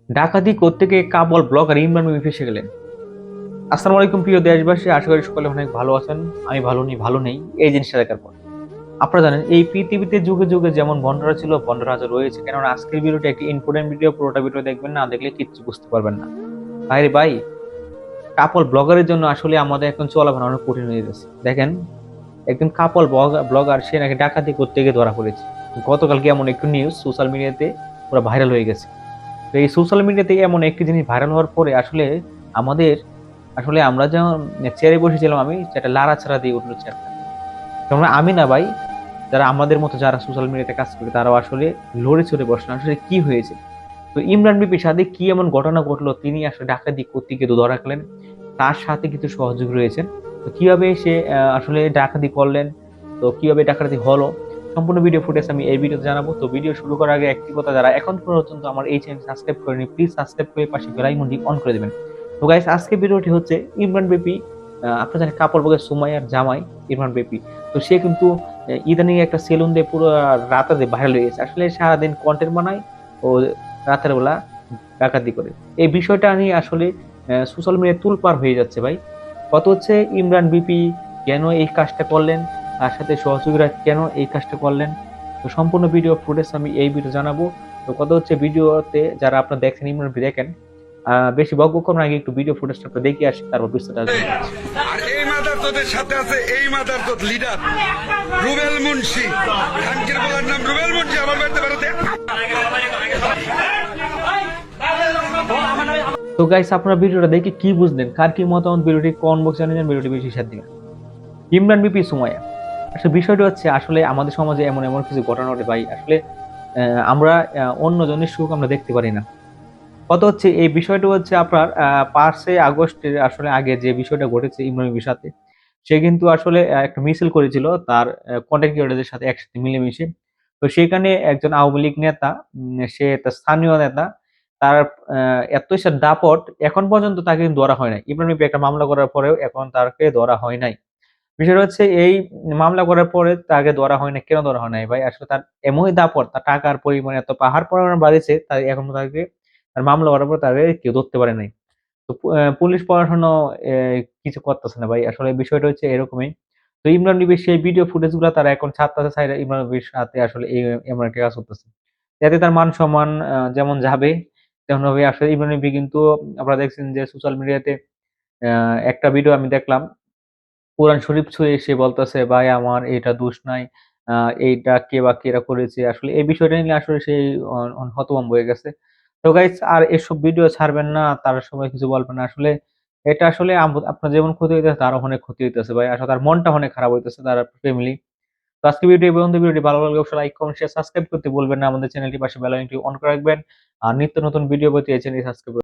ডাকাতি করতে গিয়ে কাবল ব্লগার ইমরান মিমি ফেসে গেলেন। আসসালামু আলাইকুম প্রিয় দেশবাসী, আশা করি সকলে অনেক ভালো আছেন। আমি ভালো নেই এই জিনিসটা দেখার পর। আপনারা জানেন এই পৃথিবীতে যুগে যুগে যেমন ভন্ডারা ছিল, ভন্ডারা আজও রয়েছে। কেননা আজকের ভিডিওটা একটি ইম্পর্টেন্ট ভিডিও, পুরোটা ভিডিও দেখবেন, না দেখলে কিচ্ছু বুঝতে পারবেন না। ভাইরে ভাই, কাপল ব্লগারের জন্য আসলে আমাদের এখন চলাফেরা অনেক কঠিন হয়ে গেছে। দেখেন, একজন কাপল ব্লগার সে নাকি ডাকাতি করতে গিয়ে ধরা পড়েছে। গতকালকে এমন একটু নিউজ সোশ্যাল মিডিয়াতে পুরো ভাইরাল হয়ে গেছে। তো এই সোশ্যাল মিডিয়াতে এমন একটি জিনিস ভাইরাল হওয়ার পরে আসলে আমাদের আমরা যখন চেয়ারে বসেছিলাম, আমি সেটা লাড়াচাড়া দিয়ে উঠলো চেয়ারটা। কারণ আমি না ভাই, যারা আমাদের মতো যারা সোশ্যাল মিডিয়াতে কাজ করে তারাও আসলে লড়ে চড়ে বসলো আসলে কি হয়েছে। তো ইমরান বিপির সাথে কি এমন ঘটনা ঘটলো, তিনি আসলে ডাকাতি করতে গিয়ে ধরা খেলেন, তার সাথে কিছু সহযোগী রয়েছেন। তো কিভাবে সে আসলে ডাকাতি করলেন, তো কিভাবে ডাকাতি হলো, সম্পূর্ণ ভিডিও ফুটেজ আমি এই ভিডিওতে জানাবো। তো ভিডিও শুরু করার আগে একটি কথা, যারা এখন পর্যন্ত আমার এই চ্যানেল সাবস্ক্রাইব করেনি, প্লিজ সাবস্ক্রাইব করে পাশে বেল আইকনটি অন করে দেবেন। তো গাইস, আজকে ভিডিওটি হচ্ছে ইমরান বেপি, আপনারা জানেন কাপড় বগে সুমাইয়ার জামাই ইমরান বেপি। তো সে কিন্তু ইদানিং একটা সেলুন দিয়ে পুরো রাতাতে ভাইরাল হয়ে গেছে। আসলে সারাদিন কন্টেন্ট বানায় ও রাতের বেলা ডাকাতি করে। এই বিষয়টা নিয়ে আসলে সোশ্যাল মিডিয়ায় তোলপাড় হয়ে যাচ্ছে ভাই। কত হচ্ছে ইমরান বিপি কেন এই কাজটা করলেন, তার সাথে সহযোগীরা কেন এই কাজটা করলেন। তো সম্পূর্ণ ভিডিও ফুটেজ আমি এই ভিডিও জানাবো। তো কত হচ্ছে ভিডিওতে যারা আপনারা দেখছেন ইমরান বিপি দেখেন, বেশি বকবক করার আগে একটু ভিডিও ফুটেজটা আপনারা দেখে আসি, তারপর বিস্তারিত আলোচনা করছি। আর এই মাদার তোদের সাথে আছে এই মাদার তোর লিডার রুবেল মুন্সি। খানকির বলার নাম রুবেল মুন্সি আমার বাড়িতে বেরোতে। তো গাইস, আপনারা ভিডিওটা দেখে কি বুঝলেন, কার কি মতামত, ভিডিওটি কমেন্ট বক্সে জানিয়ে ভিডিওটি বেশি শেয়ার দিবেন। ইমরান বিপি সুমাইয়া, আসলে বিষয়টা হচ্ছে আসলে আমাদের সমাজে এমন এমন কিছু ঘটনা ঘটে ভাই। আসলে আমরা অন্যজনের সুখ আমরা দেখতে পারি না। কত হচ্ছে এই বিষয়টা হচ্ছে আপনার 5 আগস্টের আসলে আগে যে বিষয়টা ঘটেছে ইমরান বিপির সাথে। সে কিন্তু আসলে একটা মিছিল করেছিল তার কন্টেন্ট ক্রিয়েটরদের সাথে একসাথে মিলেমিশে। তো সেখানে একজন আওয়ামী লীগ নেতা, সে তার স্থানীয় নেতা, তার এতই সে দাপট, এখন পর্যন্ত তাকে কিন্তু ধরা হয় নাই। ইমরান বিপি একটা মামলা করার পরেও এখন তাকে ধরা হয় নাই। বিষয়টা হচ্ছে এই মামলা করার পরে তাকে ধরা হয় না। কেন ধরা হয় নাই ভাই? আসলে তার এমনই দাপট, তার টাকার পরিমাণ এত পাহাড় পরিমাণ বাড়িছে, তার এখনো তাকে, তার মামলা করার পর তাকে কেউ ধরতে পারে নাই। তো পুলিশ প্রশাসনও কিছু করতেছে না ভাই। আসলে বিষয়টা হচ্ছে এরকমই। তো ইমরান নবীর সেই ভিডিও ফুটেজ গুলা তারা এখন ছাড়তেছে, ছাইরা ইমরান নবীর সাথে আসলে এই এমন একটা কাজ করতেছে। যাতে তার মান সম্মান যেমন যাবে, তেমন ভাবে আসলে ইমরান নবী কিন্তু, আপনারা দেখছেন যে সোশ্যাল মিডিয়াতে একটা ভিডিও আমি দেখলাম, কোরআন শরীফ ছুঁয়ে সে বলতেছে, ভাই আমার এটা দোষ নাই, এইটা কে বা কেরা করেছে। আসলে এই বিষয়টা নিয়ে আসলে সেই হতভম্ব হয়ে গেছে। তো গাইস, আর এসব ভিডিও ছাড়বেন না, তার সময় কিছু বলবেন না। আসলে এটা আসলে আপনার যেমন ক্ষতি হইতেছে তারও অনেক ক্ষতি হইতেছে ভাই। আসলে তার মনটা অনেক খারাপ হইতেছে, তার ফ্যামিলি। তো আজকে ভিডিও এই পর্যন্ত। ভিডিওটি ভালো লাগলে অবশ্যই লাইক কমেন্ট শেয়ার সাবস্ক্রাইব করতে বলবেন না। আমাদের চ্যানেলটি পাশে বেল আইকনটি অন করে রাখবেন। আর নিত্য নতুন ভিডিও পেতে এই চ্যানেলটি সাবস্ক্রাইব